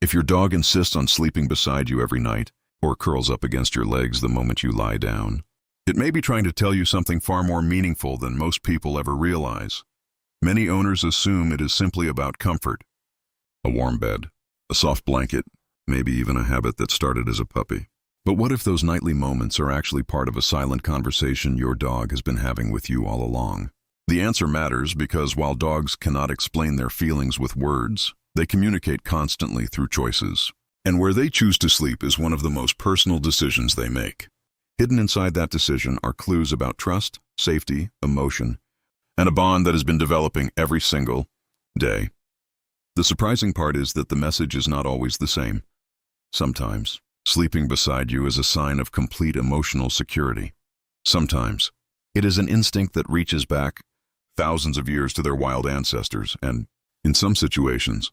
If your dog insists on sleeping beside you every night, or curls up against your legs the moment you lie down, it may be trying to tell you something far more meaningful than most people ever realize. Many owners assume it is simply about comfort. A warm bed, a soft blanket, maybe even a habit that started as a puppy. But what if those nightly moments are actually part of a silent conversation your dog has been having with you all along? The answer matters because while dogs cannot explain their feelings with words, they communicate constantly through choices. And where they choose to sleep is one of the most personal decisions they make. Hidden inside that decision are clues about trust, safety, emotion, and a bond that has been developing every single day. The surprising part is that the message is not always the same. Sometimes, sleeping beside you is a sign of complete emotional security. Sometimes, it is an instinct that reaches back thousands of years to their wild ancestors, and in some situations,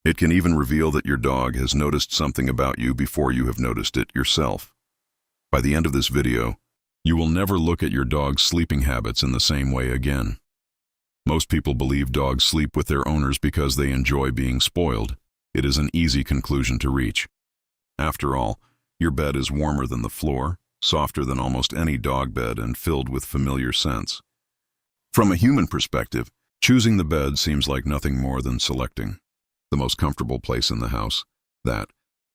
it can even reveal that your dog has noticed something about you before you have noticed it yourself. By the end of this video, you will never look at your dog's sleeping habits in the same way again. Most people believe dogs sleep with their owners because they enjoy being spoiled. It is an easy conclusion to reach. After all, your bed is warmer than the floor, softer than almost any dog bed, and filled with familiar scents. From a human perspective, choosing the bed seems like nothing more than selecting the most comfortable place in the house. That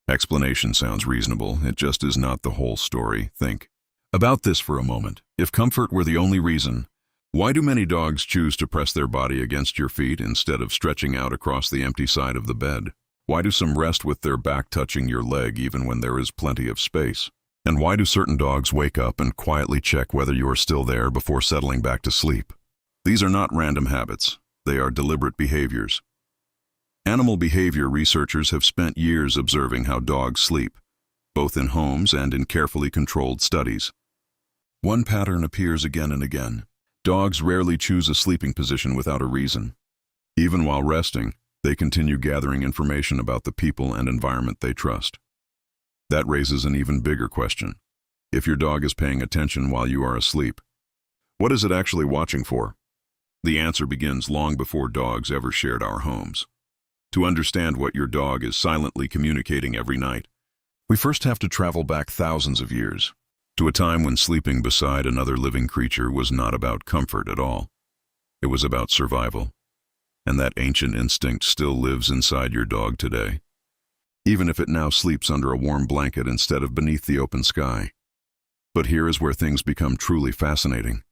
explanation sounds reasonable. It just is not the whole story. Think about this for a moment. If comfort were the only reason, why do many dogs choose to press their body against your feet instead of stretching out across the empty side of the bed? Why do some rest with their back touching your leg even when there is plenty of space? And why do certain dogs wake up and quietly check whether you are still there before settling back to sleep? These are not random habits. They are deliberate behaviors. Animal behavior researchers have spent years observing how dogs sleep, both in homes and in carefully controlled studies. One pattern appears again and again. Dogs rarely choose a sleeping position without a reason. Even while resting, they continue gathering information about the people and environment they trust. That raises an even bigger question. If your dog is paying attention while you are asleep, what is it actually watching for? The answer begins long before dogs ever shared our homes. To understand what your dog is silently communicating every night, we first have to travel back thousands of years, to a time when sleeping beside another living creature was not about comfort at all. It was about survival. And that ancient instinct still lives inside your dog today, even if it now sleeps under a warm blanket instead of beneath the open sky. But here is where things become truly fascinating.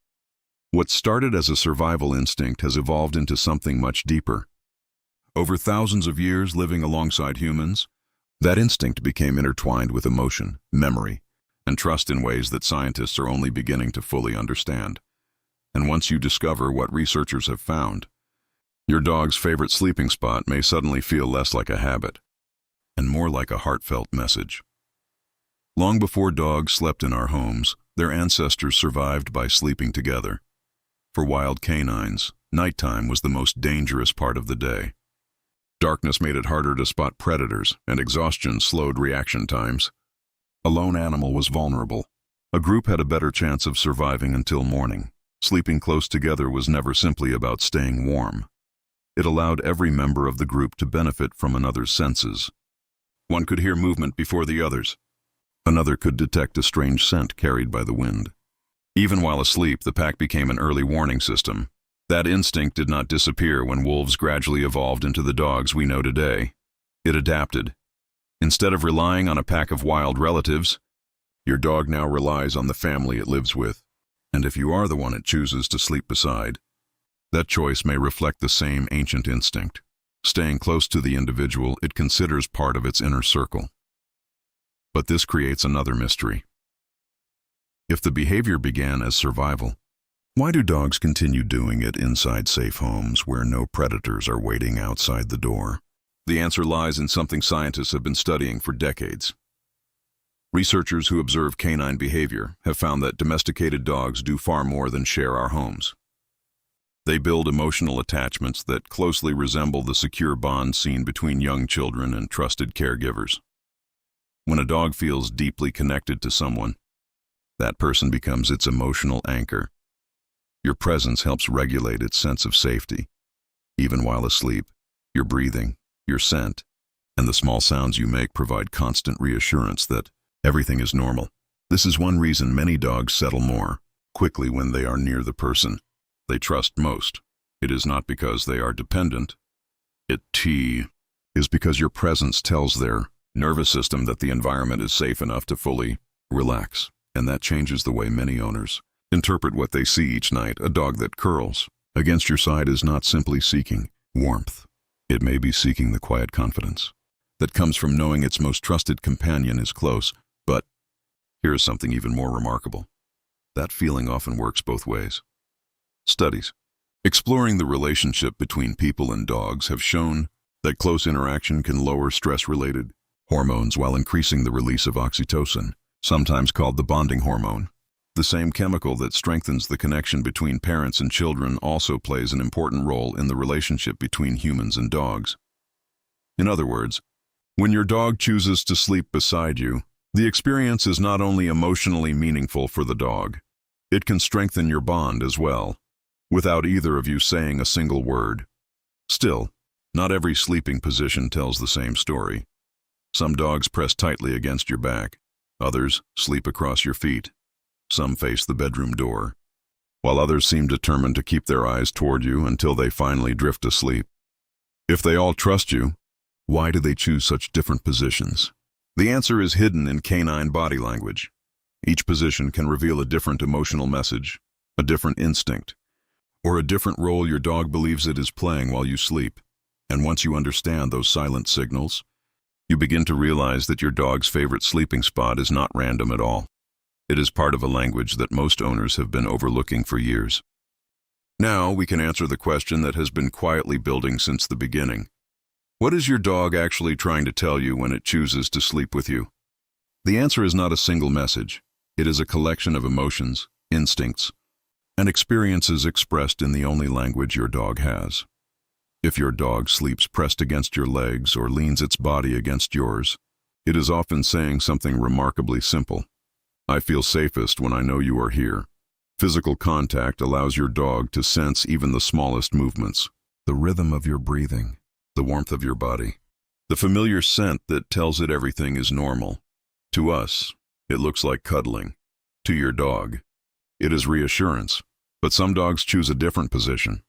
What started as a survival instinct has evolved into something much deeper. Over thousands of years living alongside humans, that instinct became intertwined with emotion, memory, and trust in ways that scientists are only beginning to fully understand. And once you discover what researchers have found, your dog's favorite sleeping spot may suddenly feel less like a habit and more like a heartfelt message. Long before dogs slept in our homes, their ancestors survived by sleeping together. For wild canines, nighttime was the most dangerous part of the day. Darkness made it harder to spot predators, and exhaustion slowed reaction times. A lone animal was vulnerable. A group had a better chance of surviving until morning. Sleeping close together was never simply about staying warm. It allowed every member of the group to benefit from another's senses. One could hear movement before the others. Another could detect a strange scent carried by the wind. Even while asleep, the pack became an early warning system. That instinct did not disappear when wolves gradually evolved into the dogs we know today. It adapted. Instead of relying on a pack of wild relatives, your dog now relies on the family it lives with. And if you are the one it chooses to sleep beside, that choice may reflect the same ancient instinct, staying close to the individual it considers part of its inner circle. But this creates another mystery. If the behavior began as survival, why do dogs continue doing it inside safe homes where no predators are waiting outside the door? The answer lies in something scientists have been studying for decades. Researchers who observe canine behavior have found that domesticated dogs do far more than share our homes. They build emotional attachments that closely resemble the secure bonds seen between young children and trusted caregivers. When a dog feels deeply connected to someone, that person becomes its emotional anchor. Your presence helps regulate its sense of safety. Even while asleep, your breathing, your scent, and the small sounds you make provide constant reassurance that everything is normal. This is one reason many dogs settle more quickly when they are near the person they trust most. It is not because they are dependent. It is because your presence tells their nervous system that the environment is safe enough to fully relax, and that changes the way many owners interpret what they see each night. A dog that curls against your side is not simply seeking warmth. It may be seeking the quiet confidence that comes from knowing its most trusted companion is close. But here is something even more remarkable. That feeling often works both ways. Studies exploring the relationship between people and dogs have shown that close interaction can lower stress-related hormones while increasing the release of oxytocin, sometimes called the bonding hormone. The same chemical that strengthens the connection between parents and children also plays an important role in the relationship between humans and dogs. In other words, when your dog chooses to sleep beside you, the experience is not only emotionally meaningful for the dog, it can strengthen your bond as well, without either of you saying a single word. Still, not every sleeping position tells the same story. Some dogs press tightly against your back, others sleep across your feet. Some face the bedroom door, while others seem determined to keep their eyes toward you until they finally drift asleep. If they all trust you, why do they choose such different positions? The answer is hidden in canine body language. Each position can reveal a different emotional message, a different instinct, or a different role your dog believes it is playing while you sleep. And once you understand those silent signals, you begin to realize that your dog's favorite sleeping spot is not random at all. It is part of a language that most owners have been overlooking for years. Now we can answer the question that has been quietly building since the beginning. What is your dog actually trying to tell you when it chooses to sleep with you? The answer is not a single message. It is a collection of emotions, instincts, and experiences expressed in the only language your dog has. If your dog sleeps pressed against your legs or leans its body against yours, it is often saying something remarkably simple. I feel safest when I know you are here. Physical contact allows your dog to sense even the smallest movements, the rhythm of your breathing, the warmth of your body, the familiar scent that tells it everything is normal. To us, it looks like cuddling. To your dog, it is reassurance. But some dogs choose a different position.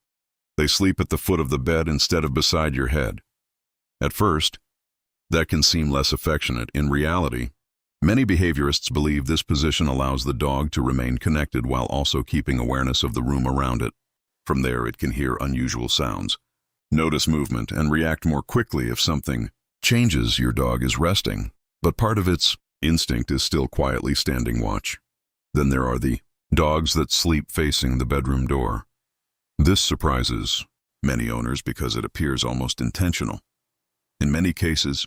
They sleep at the foot of the bed instead of beside your head. At first, that can seem less affectionate. In reality, many behaviorists believe this position allows the dog to remain connected while also keeping awareness of the room around it. From there, it can hear unusual sounds, notice movement, and react more quickly if something changes. Your dog is resting, but part of its instinct is still quietly standing watch. Then there are the dogs that sleep facing the bedroom door. This surprises many owners because it appears almost intentional. In many cases,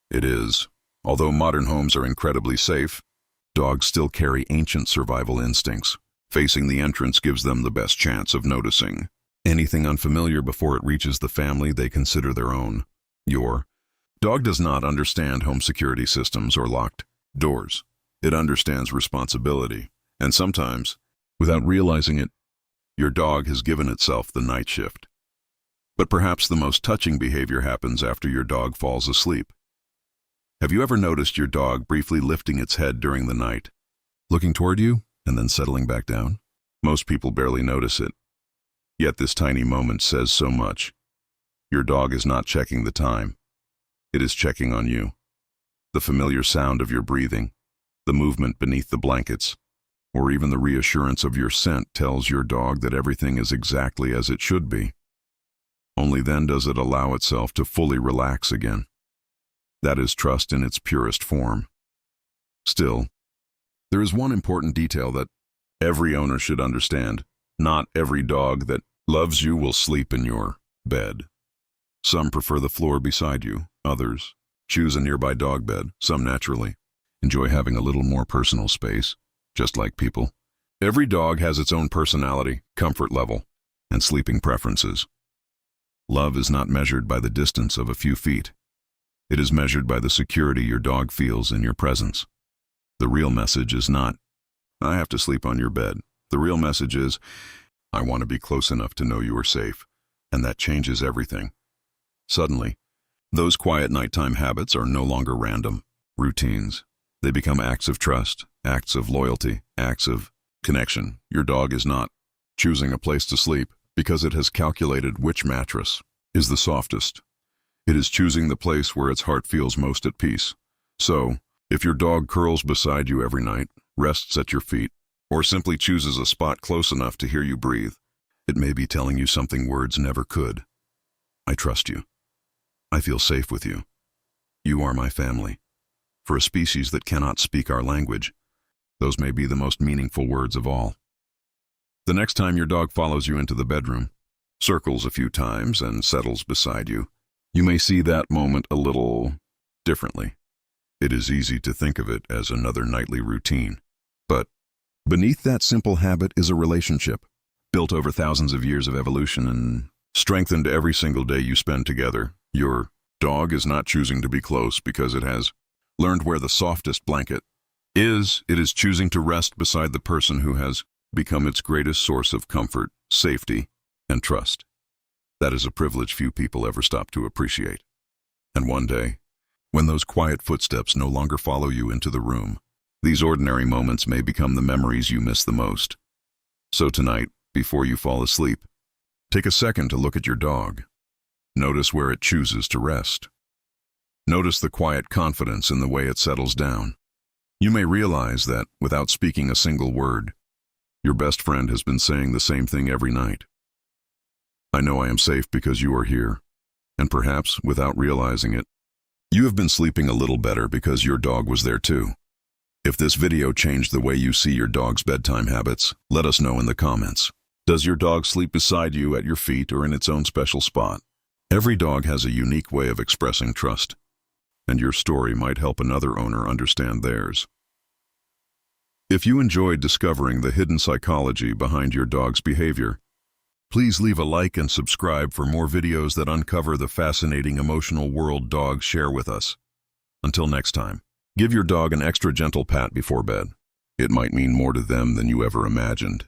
it is. Although modern homes are incredibly safe, dogs still carry ancient survival instincts. Facing the entrance gives them the best chance of noticing anything unfamiliar before it reaches the family they consider their own. Your dog does not understand home security systems or locked doors. It understands responsibility, and sometimes, without realizing it, your dog has given itself the night shift. But perhaps the most touching behavior happens after your dog falls asleep. Have you ever noticed your dog briefly lifting its head during the night, looking toward you, and then settling back down? Most people barely notice it. Yet this tiny moment says so much. Your dog is not checking the time. It is checking on you. The familiar sound of your breathing, the movement beneath the blankets, or even the reassurance of your scent tells your dog that everything is exactly as it should be. Only then does it allow itself to fully relax again. That is trust in its purest form. Still, there is one important detail that every owner should understand. Not every dog that loves you will sleep in your bed. Some prefer the floor beside you. Others choose a nearby dog bed. Some naturally enjoy having a little more personal space, just like people. Every dog has its own personality, comfort level, and sleeping preferences. Love is not measured by the distance of a few feet. It is measured by the security your dog feels in your presence. The real message is not, I have to sleep on your bed. The real message is, I want to be close enough to know you are safe, and that changes everything. Suddenly, Those quiet nighttime habits are no longer random routines. They become acts of trust, acts of loyalty, acts of connection. Your dog is not choosing a place to sleep because it has calculated which mattress is the softest. It is choosing the place where its heart feels most at peace. So, if your dog curls beside you every night, rests at your feet, or simply chooses a spot close enough to hear you breathe, it may be telling you something words never could. I trust you. I feel safe with you. You are my family. For a species that cannot speak our language, those may be the most meaningful words of all. The next time your dog follows you into the bedroom, circles a few times, and settles beside you, you may see that moment a little differently. It is easy to think of it as another nightly routine. But beneath that simple habit is a relationship, built over thousands of years of evolution and strengthened every single day you spend together. Your dog is not choosing to be close because it has learned where the softest blanket is. It is choosing to rest beside the person who has become its greatest source of comfort, safety, and trust. That is a privilege few people ever stop to appreciate. And one day, when those quiet footsteps no longer follow you into the room, these ordinary moments may become the memories you miss the most. So tonight, before you fall asleep, take a second to look at your dog. Notice where it chooses to rest. Notice the quiet confidence in the way it settles down. You may realize that, without speaking a single word, your best friend has been saying the same thing every night. I know I am safe because you are here, and perhaps, without realizing it, you have been sleeping a little better because your dog was there too. If this video changed the way you see your dog's bedtime habits, let us know in the comments. Does your dog sleep beside you, at your feet, or in its own special spot? Every dog has a unique way of expressing trust, and your story might help another owner understand theirs. If you enjoyed discovering the hidden psychology behind your dog's behavior, please leave a like and subscribe for more videos that uncover the fascinating emotional world dogs share with us. Until next time, give your dog an extra gentle pat before bed. It might mean more to them than you ever imagined.